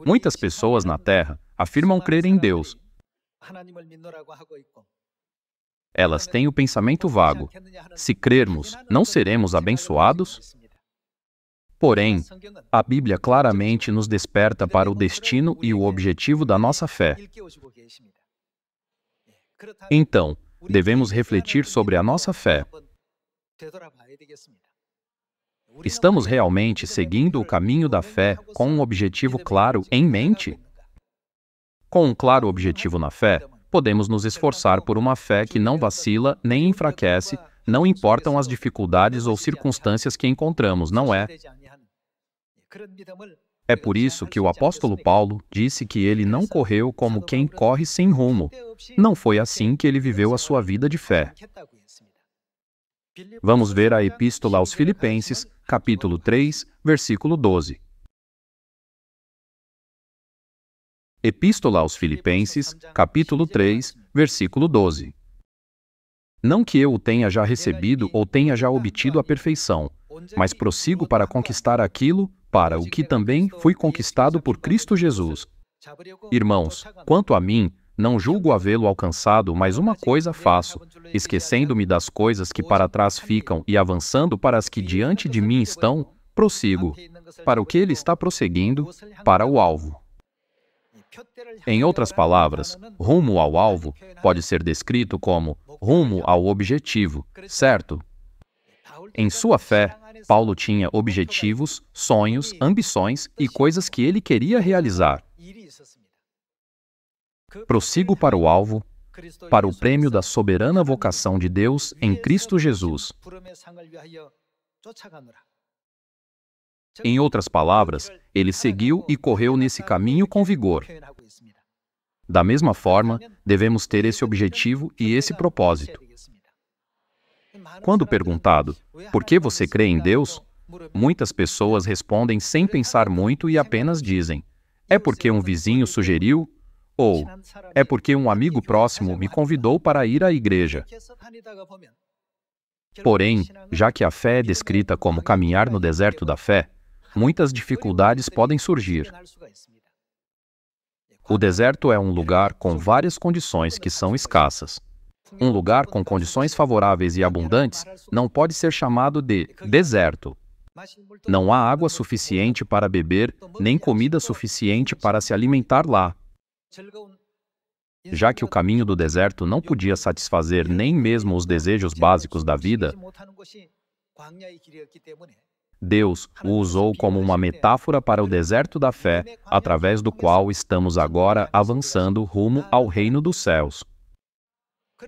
Muitas pessoas na Terra afirmam crer em Deus. Elas têm o pensamento vago: se crermos, não seremos abençoados? Porém, a Bíblia claramente nos desperta para o destino e o objetivo da nossa fé. Então, devemos refletir sobre a nossa fé. Estamos realmente seguindo o caminho da fé com um objetivo claro em mente? Com um claro objetivo na fé, podemos nos esforçar por uma fé que não vacila nem enfraquece, não importam as dificuldades ou circunstâncias que encontramos, não é? É por isso que o apóstolo Paulo disse que ele não correu como quem corre sem rumo. Não foi assim que ele viveu a sua vida de fé. Vamos ver a Epístola aos Filipenses, capítulo 3, versículo 12. Epístola aos Filipenses, capítulo 3, versículo 12. Não que eu o tenha já recebido ou tenha já obtido a perfeição, mas prossigo para conquistar aquilo para o que também fui conquistado por Cristo Jesus. Irmãos, quanto a mim, não julgo havê-lo alcançado, mas uma coisa faço, esquecendo-me das coisas que para trás ficam e avançando para as que diante de mim estão, prossigo, para o que ele está prosseguindo, para o alvo. Em outras palavras, rumo ao alvo pode ser descrito como rumo ao objetivo, certo? Em sua fé, Paulo tinha objetivos, sonhos, ambições e coisas que ele queria realizar. Prossigo para o alvo, para o prêmio da soberana vocação de Deus em Cristo Jesus. Em outras palavras, ele seguiu e correu nesse caminho com vigor. Da mesma forma, devemos ter esse objetivo e esse propósito. Quando perguntado, por que você crê em Deus? Muitas pessoas respondem sem pensar muito e apenas dizem, é porque um vizinho sugeriu, ou é porque um amigo próximo me convidou para ir à igreja. Porém, já que a fé é descrita como caminhar no deserto da fé, muitas dificuldades podem surgir. O deserto é um lugar com várias condições que são escassas. Um lugar com condições favoráveis e abundantes não pode ser chamado de deserto. Não há água suficiente para beber, nem comida suficiente para se alimentar lá. Já que o caminho do deserto não podia satisfazer nem mesmo os desejos básicos da vida, Deus o usou como uma metáfora para o deserto da fé, através do qual estamos agora avançando rumo ao reino dos céus.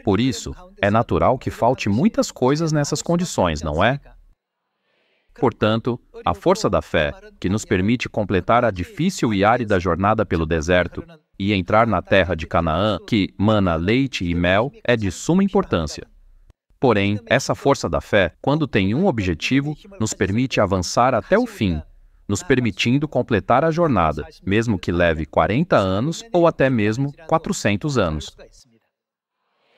Por isso, é natural que falte muitas coisas nessas condições, não é? Portanto, a força da fé, que nos permite completar a difícil e árida jornada pelo deserto e entrar na terra de Canaã, que mana leite e mel, é de suma importância. Porém, essa força da fé, quando tem um objetivo, nos permite avançar até o fim, nos permitindo completar a jornada, mesmo que leve 40 anos ou até mesmo 400 anos.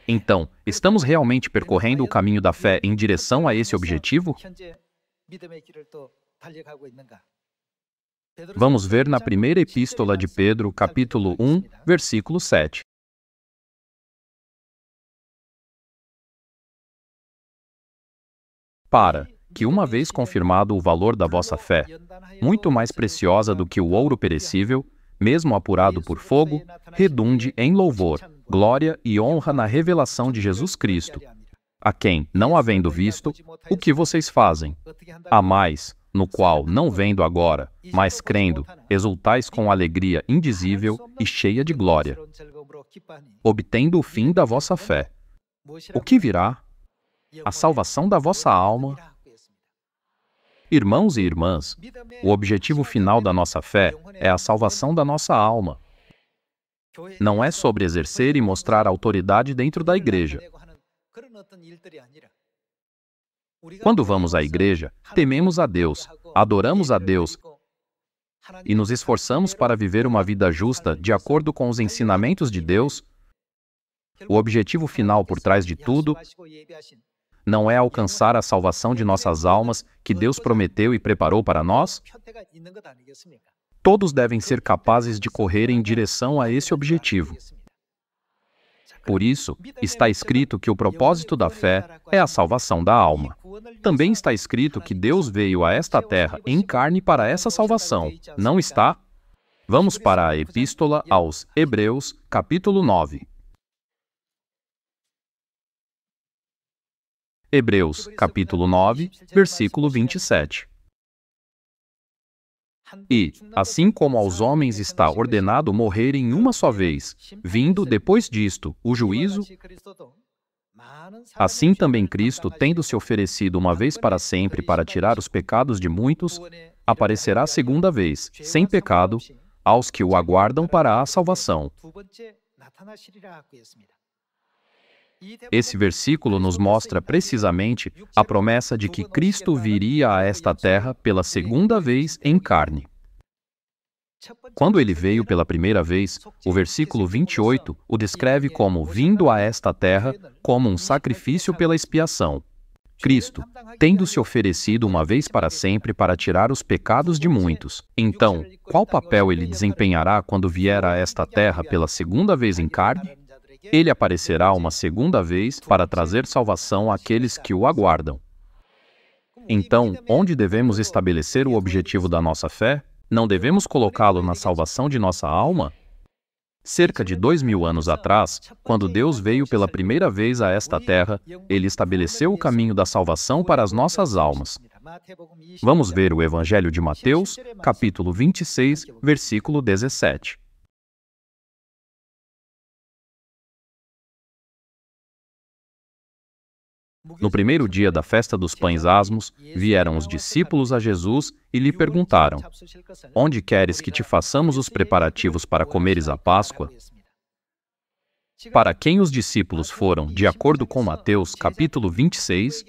Então, estamos realmente percorrendo o caminho da fé em direção a esse objetivo? Vamos ver na primeira epístola de Pedro, capítulo 1, versículo 7. Para que, uma vez confirmado o valor da vossa fé, muito mais preciosa do que o ouro perecível, mesmo apurado por fogo, redunde em louvor, glória e honra na revelação de Jesus Cristo, a quem, não havendo visto, o que vocês fazem? A mais, no qual, não vendo agora, mas crendo, exultais com alegria indizível e cheia de glória, obtendo o fim da vossa fé. O que virá? A salvação da vossa alma. Irmãos e irmãs, o objetivo final da nossa fé é a salvação da nossa alma. Não é sobre exercer e mostrar autoridade dentro da igreja. Quando vamos à igreja, tememos a Deus, adoramos a Deus e nos esforçamos para viver uma vida justa de acordo com os ensinamentos de Deus. O objetivo final por trás de tudo não é alcançar a salvação de nossas almas que Deus prometeu e preparou para nós? Todos devem ser capazes de correr em direção a esse objetivo. Por isso, está escrito que o propósito da fé é a salvação da alma. Também está escrito que Deus veio a esta terra em carne para essa salvação, não está? Vamos para a Epístola aos Hebreus, capítulo 9. Hebreus, capítulo 9, versículo 27. E, assim como aos homens está ordenado morrerem uma só vez, vindo depois disto o juízo, assim também Cristo, tendo se oferecido uma vez para sempre para tirar os pecados de muitos, aparecerá segunda vez, sem pecado, aos que o aguardam para a salvação. Esse versículo nos mostra precisamente a promessa de que Cristo viria a esta terra pela segunda vez em carne. Quando ele veio pela primeira vez, o versículo 28 o descreve como vindo a esta terra como um sacrifício pela expiação. Cristo, tendo se oferecido uma vez para sempre para tirar os pecados de muitos. Então, qual papel ele desempenhará quando vier a esta terra pela segunda vez em carne? Ele aparecerá uma segunda vez para trazer salvação àqueles que o aguardam. Então, onde devemos estabelecer o objetivo da nossa fé? Não devemos colocá-lo na salvação de nossa alma? Cerca de 2000 anos atrás, quando Deus veio pela primeira vez a esta terra, Ele estabeleceu o caminho da salvação para as nossas almas. Vamos ver o Evangelho de Mateus, capítulo 26, versículo 17. No primeiro dia da festa dos pães asmos, vieram os discípulos a Jesus e lhe perguntaram: Onde queres que te façamos os preparativos para comeres a Páscoa? Para quem os discípulos foram, de acordo com Mateus, capítulo 26,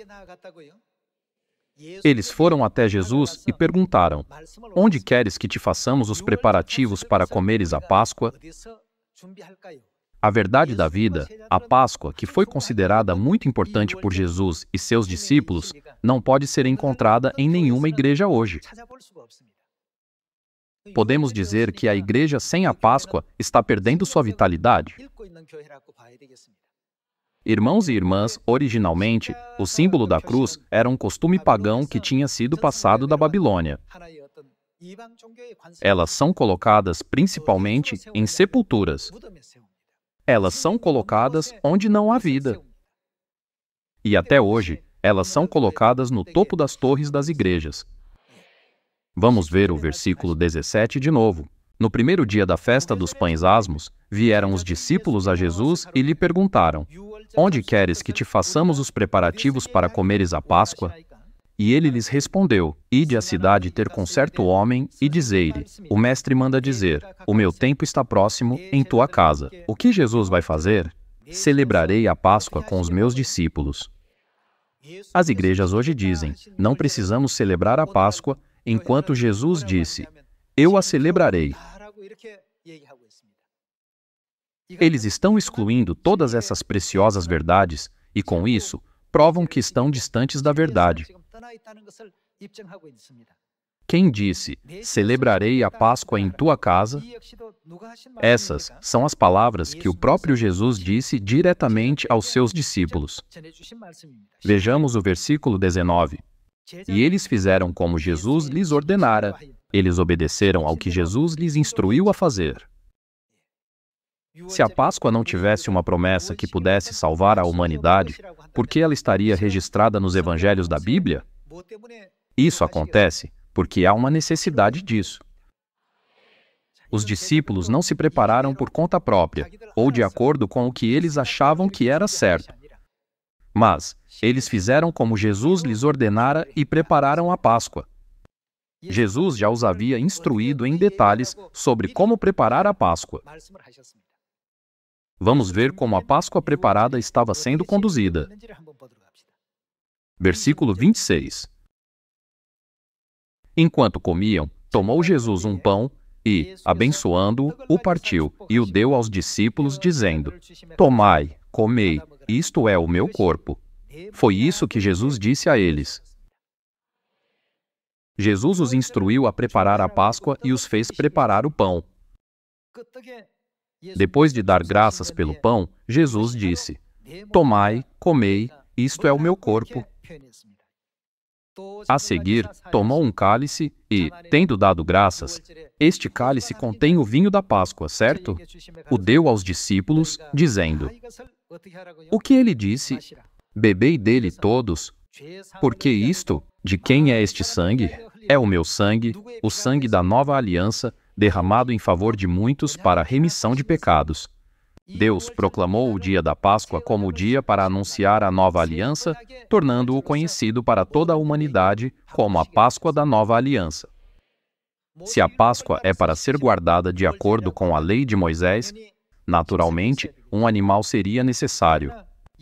eles foram até Jesus e perguntaram: Onde queres que te façamos os preparativos para comeres a Páscoa? A verdade da vida, a Páscoa, que foi considerada muito importante por Jesus e seus discípulos, não pode ser encontrada em nenhuma igreja hoje. Podemos dizer que a igreja sem a Páscoa está perdendo sua vitalidade? Irmãos e irmãs, originalmente, o símbolo da cruz era um costume pagão que tinha sido passado da Babilônia. Elas são colocadas principalmente em sepulturas. Elas são colocadas onde não há vida. E até hoje, elas são colocadas no topo das torres das igrejas. Vamos ver o versículo 17 de novo. No primeiro dia da festa dos pães asmos, vieram os discípulos a Jesus e lhe perguntaram: Onde queres que te façamos os preparativos para comeres a Páscoa? E ele lhes respondeu: Ide à cidade ter com certo homem e dizei-lhe: O mestre manda dizer, o meu tempo está próximo em tua casa. O que Jesus vai fazer? Celebrarei a Páscoa com os meus discípulos. As igrejas hoje dizem: não precisamos celebrar a Páscoa, enquanto Jesus disse: eu a celebrarei. Eles estão excluindo todas essas preciosas verdades e, com isso, provam que estão distantes da verdade. Quem disse, celebrarei a Páscoa em tua casa? Essas são as palavras que o próprio Jesus disse diretamente aos seus discípulos. Vejamos o versículo 19. E eles fizeram como Jesus lhes ordenara. Eles obedeceram ao que Jesus lhes instruiu a fazer. Se a Páscoa não tivesse uma promessa que pudesse salvar a humanidade, por que ela estaria registrada nos evangelhos da Bíblia? Isso acontece porque há uma necessidade disso. Os discípulos não se prepararam por conta própria, ou de acordo com o que eles achavam que era certo. Mas eles fizeram como Jesus lhes ordenara e prepararam a Páscoa. Jesus já os havia instruído em detalhes sobre como preparar a Páscoa. Vamos ver como a Páscoa preparada estava sendo conduzida. Versículo 26. Enquanto comiam, tomou Jesus um pão e, abençoando-o, o partiu e o deu aos discípulos, dizendo: Tomai, comei, isto é o meu corpo. Foi isso que Jesus disse a eles. Jesus os instruiu a preparar a Páscoa e os fez preparar o pão. Depois de dar graças pelo pão, Jesus disse: "Tomai, comei, isto é o meu corpo." A seguir, tomou um cálice e, tendo dado graças, este cálice contém o vinho da Páscoa, certo? O deu aos discípulos, dizendo: "O que ele disse? Bebei dele todos, porque isto, de quem é este sangue? É o meu sangue, o sangue da nova aliança, derramado em favor de muitos para a remissão de pecados." Deus proclamou o dia da Páscoa como o dia para anunciar a nova aliança, tornando-o conhecido para toda a humanidade como a Páscoa da nova aliança. Se a Páscoa é para ser guardada de acordo com a lei de Moisés, naturalmente, um animal seria necessário.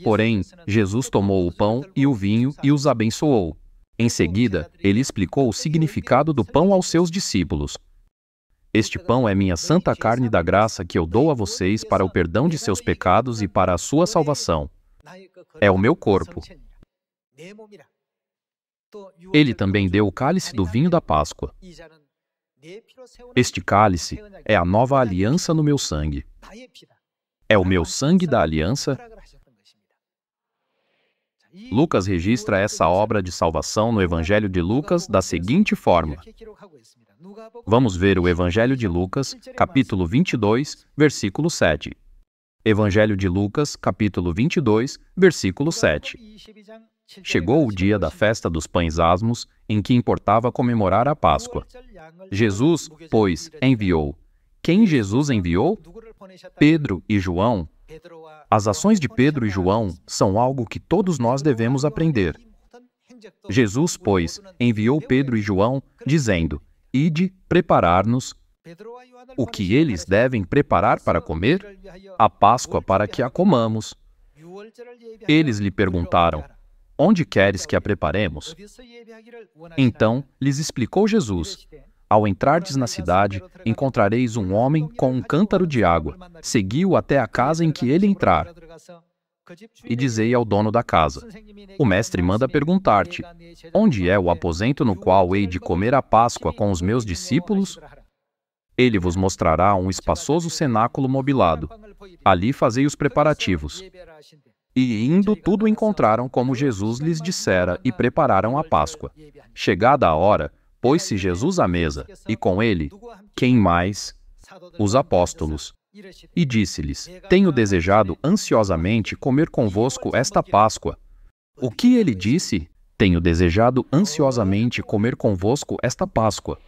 Porém, Jesus tomou o pão e o vinho e os abençoou. Em seguida, ele explicou o significado do pão aos seus discípulos. "Este pão é minha santa carne da graça que eu dou a vocês para o perdão de seus pecados e para a sua salvação. É o meu corpo." Ele também deu o cálice do vinho da Páscoa. "Este cálice é a nova aliança no meu sangue. É o meu sangue da aliança." Lucas registra essa obra de salvação no Evangelho de Lucas da seguinte forma. Vamos ver o Evangelho de Lucas, capítulo 22, versículo 7. Evangelho de Lucas, capítulo 22, versículo 7. Chegou o dia da festa dos pães asmos, em que importava comemorar a Páscoa. Jesus, pois, enviou. Quem Jesus enviou? Pedro e João. As ações de Pedro e João são algo que todos nós devemos aprender. Jesus, pois, enviou Pedro e João, dizendo: "Ide preparar-nos." O que eles devem preparar para comer? A Páscoa para que a comamos. Eles lhe perguntaram: "Onde queres que a preparemos?" Então lhes explicou Jesus: "Ao entrardes na cidade, encontrareis um homem com um cântaro de água. Segui-o até a casa em que ele entrar. E dizei ao dono da casa: o mestre manda perguntar-te: onde é o aposento no qual hei de comer a Páscoa com os meus discípulos? Ele vos mostrará um espaçoso cenáculo mobilado. Ali fazei os preparativos." E indo, tudo encontraram como Jesus lhes dissera e prepararam a Páscoa. Chegada a hora, pôs-se Jesus à mesa, e com ele, quem mais? Os apóstolos. E disse-lhes: "Tenho desejado ansiosamente comer convosco esta Páscoa." O que ele disse? "Tenho desejado ansiosamente comer convosco esta Páscoa."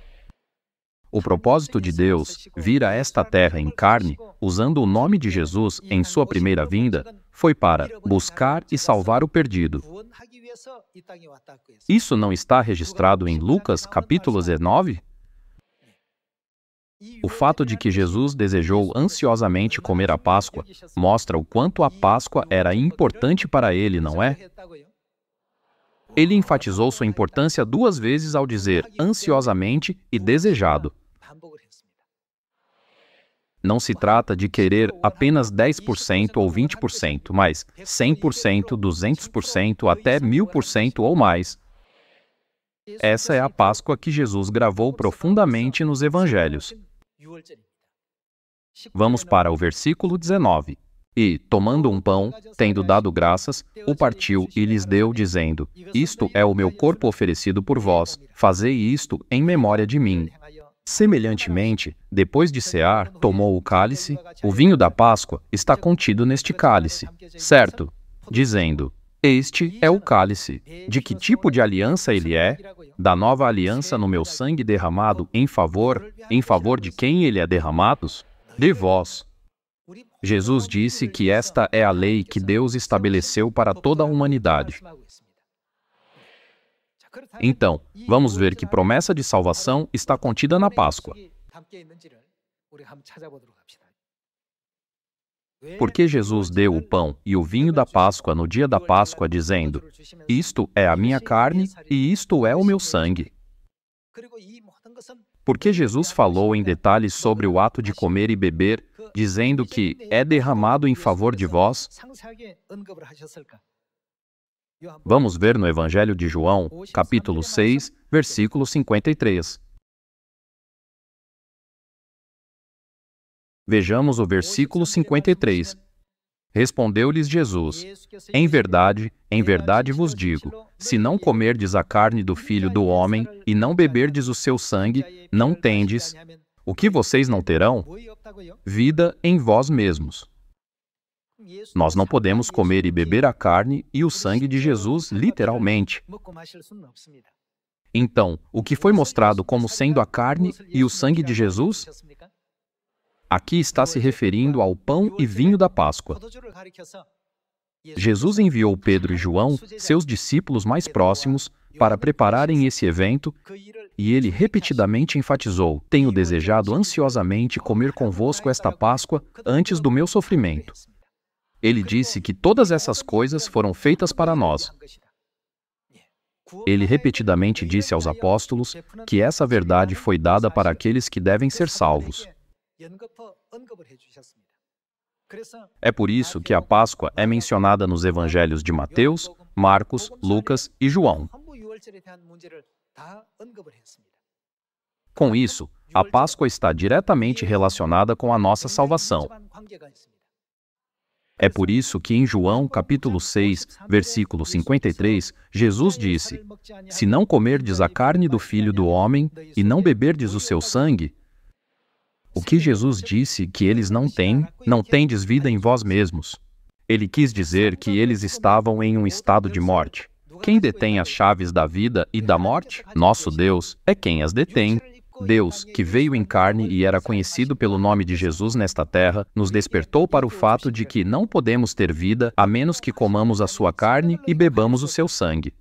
O propósito de Deus vir a esta terra em carne, usando o nome de Jesus em sua primeira vinda, foi para buscar e salvar o perdido. Isso não está registrado em Lucas, capítulo 19? O fato de que Jesus desejou ansiosamente comer a Páscoa mostra o quanto a Páscoa era importante para ele, não é? Ele enfatizou sua importância 2 vezes ao dizer ansiosamente e desejado. Não se trata de querer apenas 10% ou 20%, mas 100%, 200%, até 1000% ou mais. Essa é a Páscoa que Jesus gravou profundamente nos Evangelhos. Vamos para o versículo 19. "E, tomando um pão, tendo dado graças, o partiu e lhes deu, dizendo: Isto é o meu corpo oferecido por vós, fazei isto em memória de mim." Semelhantemente, depois de cear, tomou o cálice. O vinho da Páscoa está contido neste cálice, certo? Dizendo: "Este é o cálice." De que tipo de aliança ele é? Da nova aliança no meu sangue derramado em favor de quem ele é derramado? De vós. Jesus disse que esta é a lei que Deus estabeleceu para toda a humanidade. Então, vamos ver que promessa de salvação está contida na Páscoa. Porque Jesus deu o pão e o vinho da Páscoa no dia da Páscoa, dizendo: "Isto é a minha carne e isto é o meu sangue." Porque Jesus falou em detalhes sobre o ato de comer e beber, dizendo que é derramado em favor de vós? Vamos ver no Evangelho de João, capítulo 6, versículo 53. Vejamos o versículo 53. Respondeu-lhes Jesus: em verdade vos digo, se não comerdes a carne do Filho do Homem e não beberdes o seu sangue, não tendes, o que vocês não terão? Vida em vós mesmos. Nós não podemos comer e beber a carne e o sangue de Jesus literalmente. Então, o que foi mostrado como sendo a carne e o sangue de Jesus? Aqui está se referindo ao pão e vinho da Páscoa. Jesus enviou Pedro e João, seus discípulos mais próximos, para prepararem esse evento, e ele repetidamente enfatizou: tenho desejado ansiosamente comer convosco esta Páscoa antes do meu sofrimento. Ele disse que todas essas coisas foram feitas para nós. Ele repetidamente disse aos apóstolos que essa verdade foi dada para aqueles que devem ser salvos. É por isso que a Páscoa é mencionada nos evangelhos de Mateus, Marcos, Lucas e João. Com isso, a Páscoa está diretamente relacionada com a nossa salvação. É por isso que em João, capítulo 6, versículo 53, Jesus disse: se não comerdes a carne do Filho do Homem e não beberdes o seu sangue, o que Jesus disse que eles não têm, não tendes vida em vós mesmos. Ele quis dizer que eles estavam em um estado de morte. Quem detém as chaves da vida e da morte? Nosso Deus é quem as detém. Deus, que veio em carne e era conhecido pelo nome de Jesus nesta terra, nos despertou para o fato de que não podemos ter vida a menos que comamos a sua carne e bebamos o seu sangue.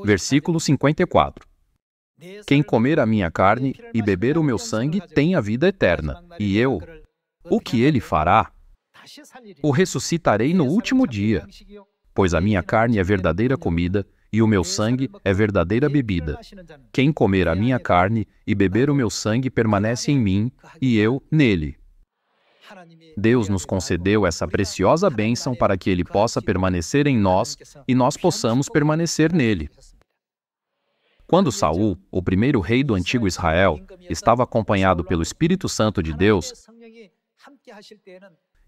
Versículo 54. Quem comer a minha carne e beber o meu sangue tem a vida eterna, e eu, o que ele fará? O ressuscitarei no último dia, pois a minha carne é verdadeira comida e o meu sangue é verdadeira bebida. Quem comer a minha carne e beber o meu sangue permanece em mim e eu nele. Deus nos concedeu essa preciosa bênção para que Ele possa permanecer em nós e nós possamos permanecer nele. Quando Saul, o primeiro rei do antigo Israel, estava acompanhado pelo Espírito Santo de Deus,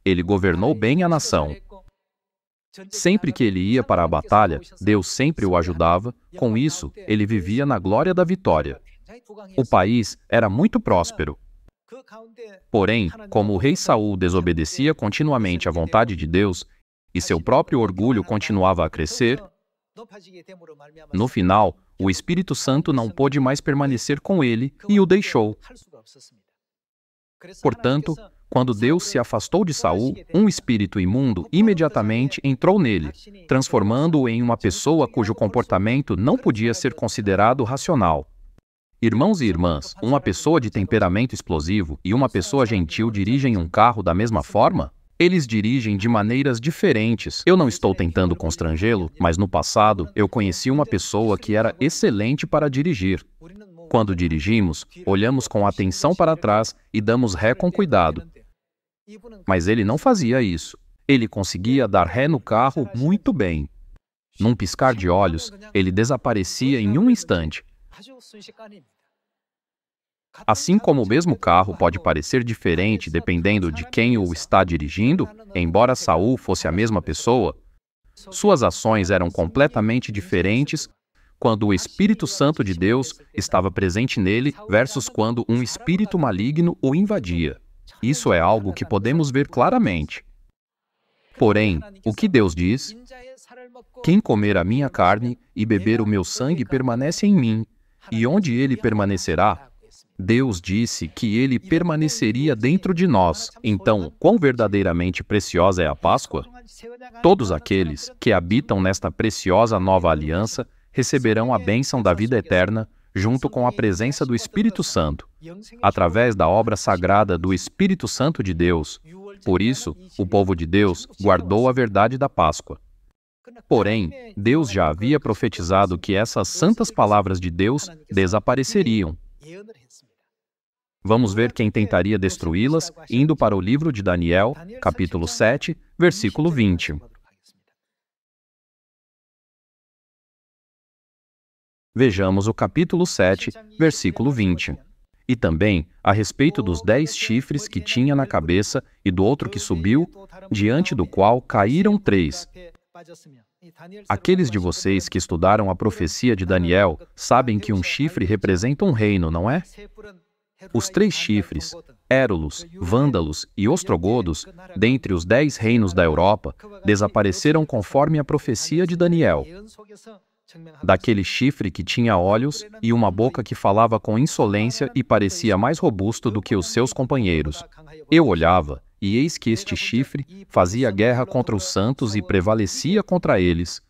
ele governou bem a nação. Sempre que ele ia para a batalha, Deus sempre o ajudava. Com isso, ele vivia na glória da vitória. O país era muito próspero. Porém, como o rei Saul desobedecia continuamente à vontade de Deus e seu próprio orgulho continuava a crescer, no final, o Espírito Santo não pôde mais permanecer com ele e o deixou. Portanto, quando Deus se afastou de Saul, um espírito imundo imediatamente entrou nele, transformando-o em uma pessoa cujo comportamento não podia ser considerado racional. Irmãos e irmãs, uma pessoa de temperamento explosivo e uma pessoa gentil dirigem um carro da mesma forma? Eles dirigem de maneiras diferentes. Eu não estou tentando constrangê-lo, mas no passado eu conheci uma pessoa que era excelente para dirigir. Quando dirigimos, olhamos com atenção para trás e damos ré com cuidado. Mas ele não fazia isso. Ele conseguia dar ré no carro muito bem. Num piscar de olhos, ele desaparecia em um instante. Assim como o mesmo carro pode parecer diferente dependendo de quem o está dirigindo, embora Saul fosse a mesma pessoa, suas ações eram completamente diferentes quando o Espírito Santo de Deus estava presente nele versus quando um espírito maligno o invadia. Isso é algo que podemos ver claramente. Porém, o que Deus diz? Quem comer a minha carne e beber o meu sangue permanece em mim, e onde ele permanecerá? Deus disse que ele permaneceria dentro de nós. Então, quão verdadeiramente preciosa é a Páscoa? Todos aqueles que habitam nesta preciosa nova aliança receberão a bênção da vida eterna junto com a presença do Espírito Santo, através da obra sagrada do Espírito Santo de Deus. Por isso, o povo de Deus guardou a verdade da Páscoa. Porém, Deus já havia profetizado que essas santas palavras de Deus desapareceriam. Vamos ver quem tentaria destruí-las, indo para o livro de Daniel, capítulo 7, versículo 20. Vejamos o capítulo 7, versículo 20. E também a respeito dos 10 chifres que tinha na cabeça e do outro que subiu, diante do qual caíram 3. Aqueles de vocês que estudaram a profecia de Daniel sabem que um chifre representa um reino, não é? Os 3 chifres, Érulos, Vândalos e Ostrogodos, dentre os 10 reinos da Europa, desapareceram conforme a profecia de Daniel. Daquele chifre que tinha olhos e uma boca que falava com insolência e parecia mais robusto do que os seus companheiros. Eu olhava, e eis que este chifre fazia guerra contra os santos e prevalecia contra eles.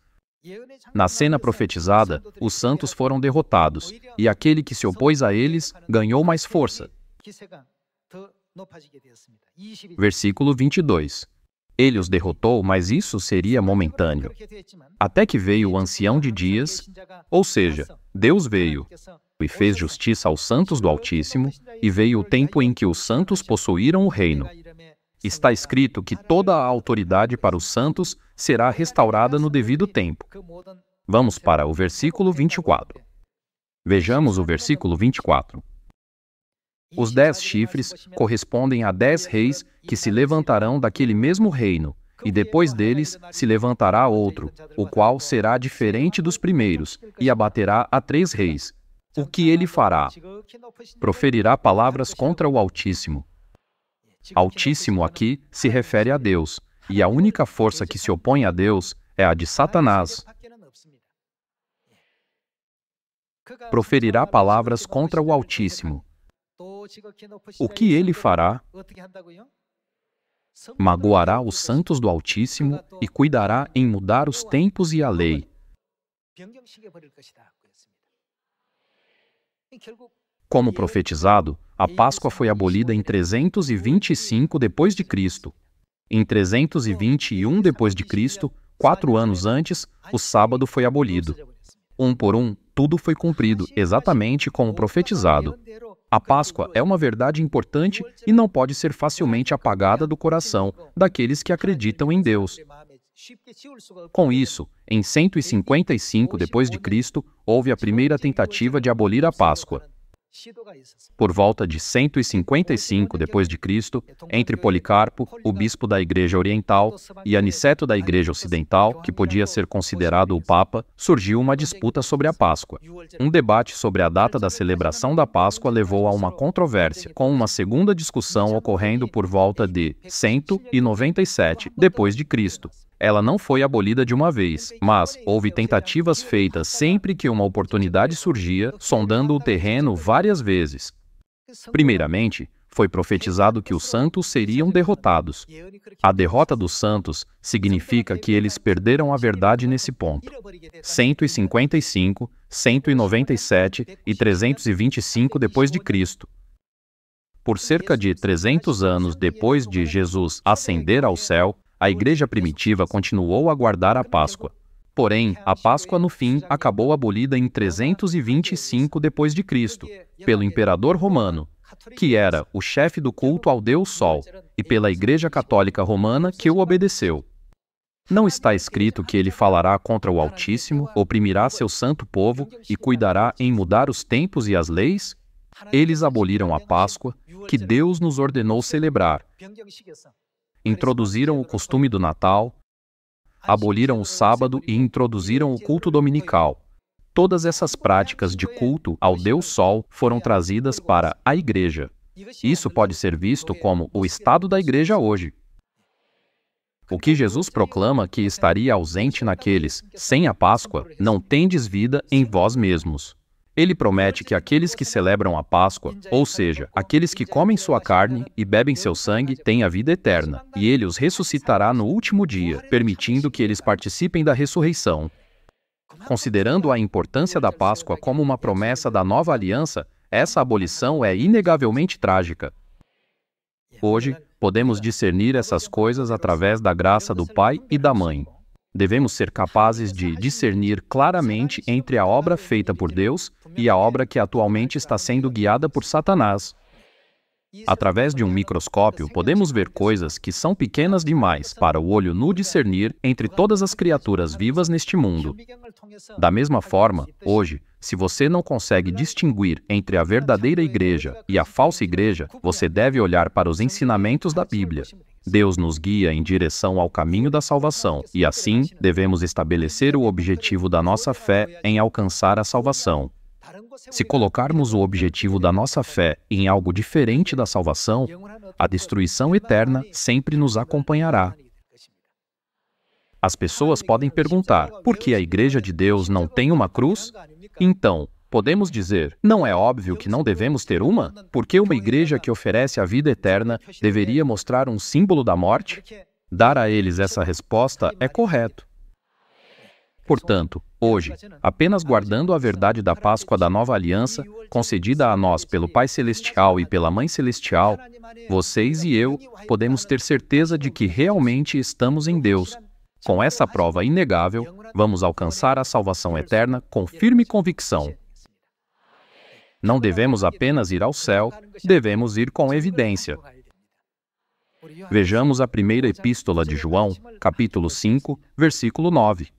Na cena profetizada, os santos foram derrotados, e aquele que se opôs a eles ganhou mais força. Versículo 22. Ele os derrotou, mas isso seria momentâneo. Até que veio o ancião de dias, ou seja, Deus veio e fez justiça aos santos do Altíssimo, e veio o tempo em que os santos possuíram o reino. Está escrito que toda a autoridade para os santos será restaurada no devido tempo. Vamos para o versículo 24. Vejamos o versículo 24. Os 10 chifres correspondem a 10 reis que se levantarão daquele mesmo reino, e depois deles se levantará outro, o qual será diferente dos primeiros, e abaterá a 3 reis. O que ele fará? Proferirá palavras contra o Altíssimo. Altíssimo aqui se refere a Deus, e a única força que se opõe a Deus é a de Satanás. Proferirá palavras contra o Altíssimo. O que ele fará? Magoará os santos do Altíssimo e cuidará em mudar os tempos e a lei. Como profetizado, a Páscoa foi abolida em 325 depois de Cristo. Em 321 depois de Cristo, 4 anos antes, o sábado foi abolido. Um por um, tudo foi cumprido exatamente como profetizado. A Páscoa é uma verdade importante e não pode ser facilmente apagada do coração daqueles que acreditam em Deus. Com isso, em 155 depois de Cristo, houve a primeira tentativa de abolir a Páscoa. Por volta de 155 depois de Cristo, entre Policarpo, o bispo da Igreja Oriental, e Aniceto da Igreja Ocidental, que podia ser considerado o Papa, surgiu uma disputa sobre a Páscoa. Um debate sobre a data da celebração da Páscoa levou a uma controvérsia, com uma segunda discussão ocorrendo por volta de 197 depois de Cristo. Ela não foi abolida de uma vez, mas houve tentativas feitas sempre que uma oportunidade surgia, sondando o terreno várias vezes. Primeiramente, foi profetizado que os santos seriam derrotados. A derrota dos santos significa que eles perderam a verdade nesse ponto. 155, 197 e 325 depois de Cristo. Por cerca de 300 anos depois de Jesus ascender ao céu, a igreja primitiva continuou a guardar a Páscoa. Porém, a Páscoa no fim acabou abolida em 325 depois de Cristo, pelo imperador romano, que era o chefe do culto ao Deus Sol, e pela Igreja Católica Romana que o obedeceu. Não está escrito que ele falará contra o Altíssimo, oprimirá seu santo povo e cuidará em mudar os tempos e as leis? Eles aboliram a Páscoa, que Deus nos ordenou celebrar. Introduziram o costume do Natal, aboliram o sábado e introduziram o culto dominical. Todas essas práticas de culto ao Deus Sol foram trazidas para a Igreja. Isso pode ser visto como o estado da Igreja hoje. O que Jesus proclama que estaria ausente naqueles sem a Páscoa, não tendes vida em vós mesmos. Ele promete que aqueles que celebram a Páscoa, ou seja, aqueles que comem sua carne e bebem seu sangue, têm a vida eterna, e ele os ressuscitará no último dia, permitindo que eles participem da ressurreição. Considerando a importância da Páscoa como uma promessa da nova aliança, essa abolição é inegavelmente trágica. Hoje, podemos discernir essas coisas através da graça do Pai e da Mãe. Devemos ser capazes de discernir claramente entre a obra feita por Deus e a obra que atualmente está sendo guiada por Satanás. Através de um microscópio, podemos ver coisas que são pequenas demais para o olho nu discernir entre todas as criaturas vivas neste mundo. Da mesma forma, hoje, se você não consegue distinguir entre a verdadeira igreja e a falsa igreja, você deve olhar para os ensinamentos da Bíblia. Deus nos guia em direção ao caminho da salvação, e assim, devemos estabelecer o objetivo da nossa fé em alcançar a salvação. Se colocarmos o objetivo da nossa fé em algo diferente da salvação, a destruição eterna sempre nos acompanhará. As pessoas podem perguntar, por que a Igreja de Deus não tem uma cruz? Então, podemos dizer, não é óbvio que não devemos ter uma? Porque uma igreja que oferece a vida eterna deveria mostrar um símbolo da morte? Dar a eles essa resposta é correto. Portanto, hoje, apenas guardando a verdade da Páscoa da Nova Aliança, concedida a nós pelo Pai Celestial e pela Mãe Celestial, vocês e eu podemos ter certeza de que realmente estamos em Deus. Com essa prova inegável, vamos alcançar a salvação eterna com firme convicção. Não devemos apenas ir ao céu, devemos ir com evidência. Vejamos a primeira epístola de João, capítulo 5, versículo 9.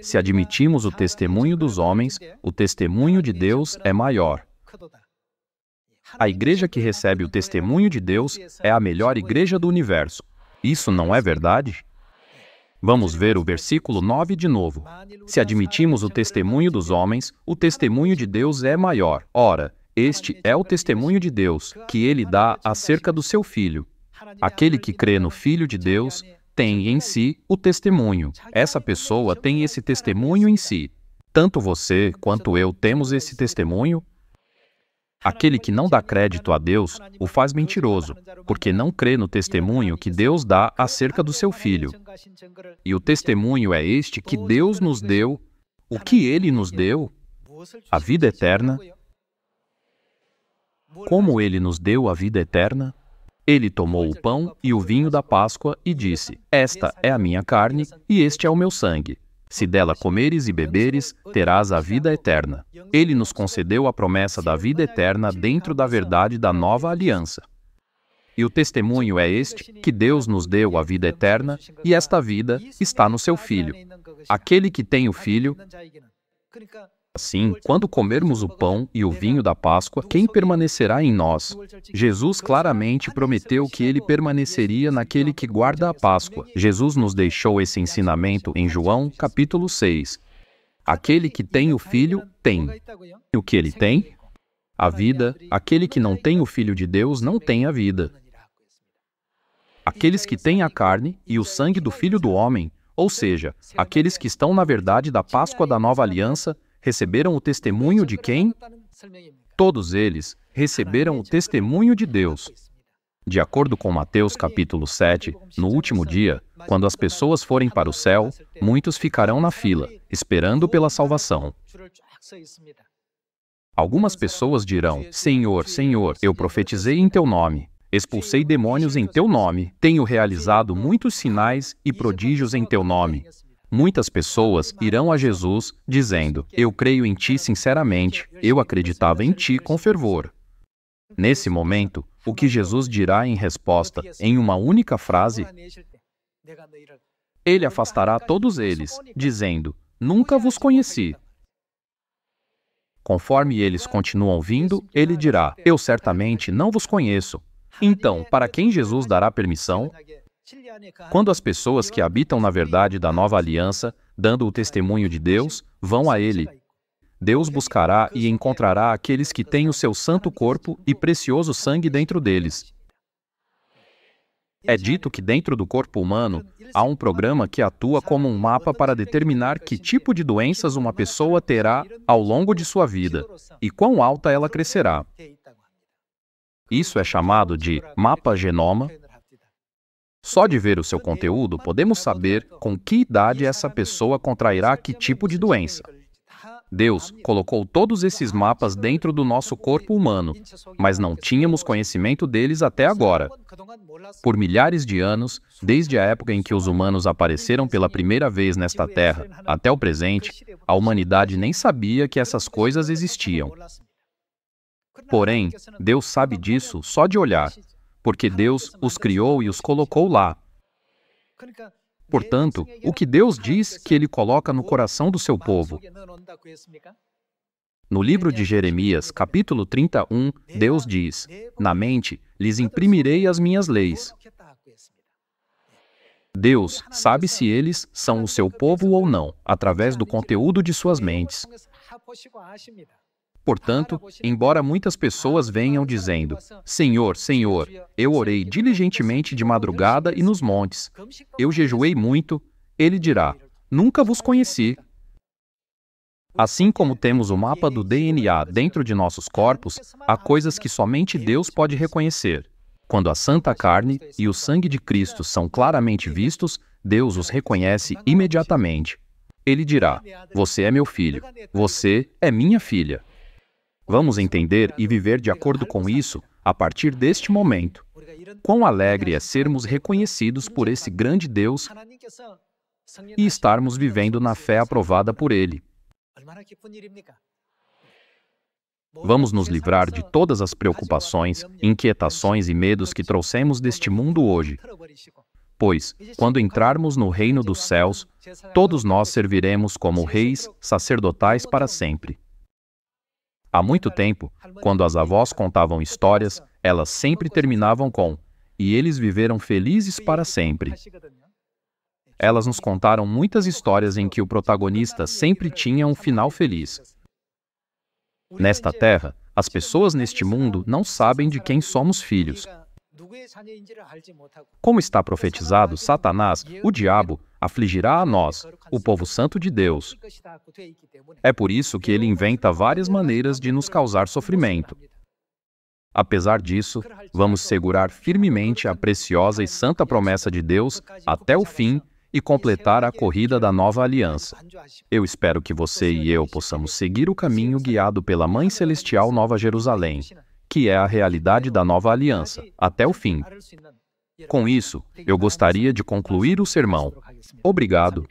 Se admitimos o testemunho dos homens, o testemunho de Deus é maior. A igreja que recebe o testemunho de Deus é a melhor igreja do universo. Isso não é verdade? Vamos ver o versículo 9 de novo. Se admitimos o testemunho dos homens, o testemunho de Deus é maior. Ora, este é o testemunho de Deus, que ele dá acerca do seu Filho. Aquele que crê no Filho de Deus tem em si o testemunho. Essa pessoa tem esse testemunho em si. Tanto você quanto eu temos esse testemunho. Aquele que não dá crédito a Deus o faz mentiroso, porque não crê no testemunho que Deus dá acerca do seu Filho. E o testemunho é este que Deus nos deu. O que Ele nos deu? A vida eterna. Como Ele nos deu a vida eterna? Ele tomou o pão e o vinho da Páscoa e disse, esta é a minha carne e este é o meu sangue. Se dela comeres e beberes, terás a vida eterna. Ele nos concedeu a promessa da vida eterna dentro da verdade da nova aliança. E o testemunho é este, que Deus nos deu a vida eterna, e esta vida está no seu Filho. Aquele que tem o Filho... Assim, quando comermos o pão e o vinho da Páscoa, quem permanecerá em nós? Jesus claramente prometeu que ele permaneceria naquele que guarda a Páscoa. Jesus nos deixou esse ensinamento em João, capítulo 6. Aquele que tem o Filho, tem. E o que ele tem? A vida. Aquele que não tem o Filho de Deus não tem a vida. Aqueles que têm a carne e o sangue do Filho do Homem, ou seja, aqueles que estão na verdade da Páscoa da Nova Aliança, receberam o testemunho de quem? Todos eles receberam o testemunho de Deus. De acordo com Mateus capítulo 7, no último dia, quando as pessoas forem para o céu, muitos ficarão na fila, esperando pela salvação. Algumas pessoas dirão, Senhor, Senhor, eu profetizei em teu nome, expulsei demônios em teu nome, tenho realizado muitos sinais e prodígios em teu nome. Muitas pessoas irão a Jesus dizendo, eu creio em ti sinceramente, eu acreditava em ti com fervor. Nesse momento, o que Jesus dirá em resposta, em uma única frase? Ele afastará todos eles, dizendo, nunca vos conheci. Conforme eles continuam vindo, ele dirá, eu certamente não vos conheço. Então, para quem Jesus dará permissão? Quando as pessoas que habitam na verdade da nova aliança, dando o testemunho de Deus, vão a Ele, Deus buscará e encontrará aqueles que têm o seu santo corpo e precioso sangue dentro deles. É dito que dentro do corpo humano, há um programa que atua como um mapa para determinar que tipo de doenças uma pessoa terá ao longo de sua vida e quão alta ela crescerá. Isso é chamado de mapa genoma. Só de ver o seu conteúdo, podemos saber com que idade essa pessoa contrairá que tipo de doença. Deus colocou todos esses mapas dentro do nosso corpo humano, mas não tínhamos conhecimento deles até agora. Por milhares de anos, desde a época em que os humanos apareceram pela primeira vez nesta terra até o presente, a humanidade nem sabia que essas coisas existiam. Porém, Deus sabe disso só de olhar, porque Deus os criou e os colocou lá. Portanto, o que Deus diz que Ele coloca no coração do seu povo? No livro de Jeremias, capítulo 31, Deus diz: na mente lhes imprimirei as minhas leis. Deus sabe se eles são o seu povo ou não, através do conteúdo de suas mentes. Portanto, embora muitas pessoas venham dizendo: Senhor, Senhor, eu orei diligentemente de madrugada e nos montes, eu jejuei muito, Ele dirá: nunca vos conheci. Assim como temos o mapa do DNA dentro de nossos corpos, há coisas que somente Deus pode reconhecer. Quando a santa carne e o sangue de Cristo são claramente vistos, Deus os reconhece imediatamente. Ele dirá: você é meu filho, você é minha filha. Vamos entender e viver de acordo com isso a partir deste momento. Quão alegre é sermos reconhecidos por esse grande Deus e estarmos vivendo na fé aprovada por Ele. Vamos nos livrar de todas as preocupações, inquietações e medos que trouxemos deste mundo hoje. Pois, quando entrarmos no reino dos céus, todos nós serviremos como reis sacerdotais para sempre. Há muito tempo, quando as avós contavam histórias, elas sempre terminavam com: e eles viveram felizes para sempre. Elas nos contaram muitas histórias em que o protagonista sempre tinha um final feliz. Nesta terra, as pessoas neste mundo não sabem de quem somos filhos. Como está profetizado, Satanás, o diabo, afligirá a nós, o povo santo de Deus. É por isso que ele inventa várias maneiras de nos causar sofrimento. Apesar disso, vamos segurar firmemente a preciosa e santa promessa de Deus até o fim e completar a corrida da nova aliança. Eu espero que você e eu possamos seguir o caminho guiado pela Mãe Celestial Nova Jerusalém, que é a realidade da nova aliança, até o fim. Com isso, eu gostaria de concluir o sermão. Obrigado.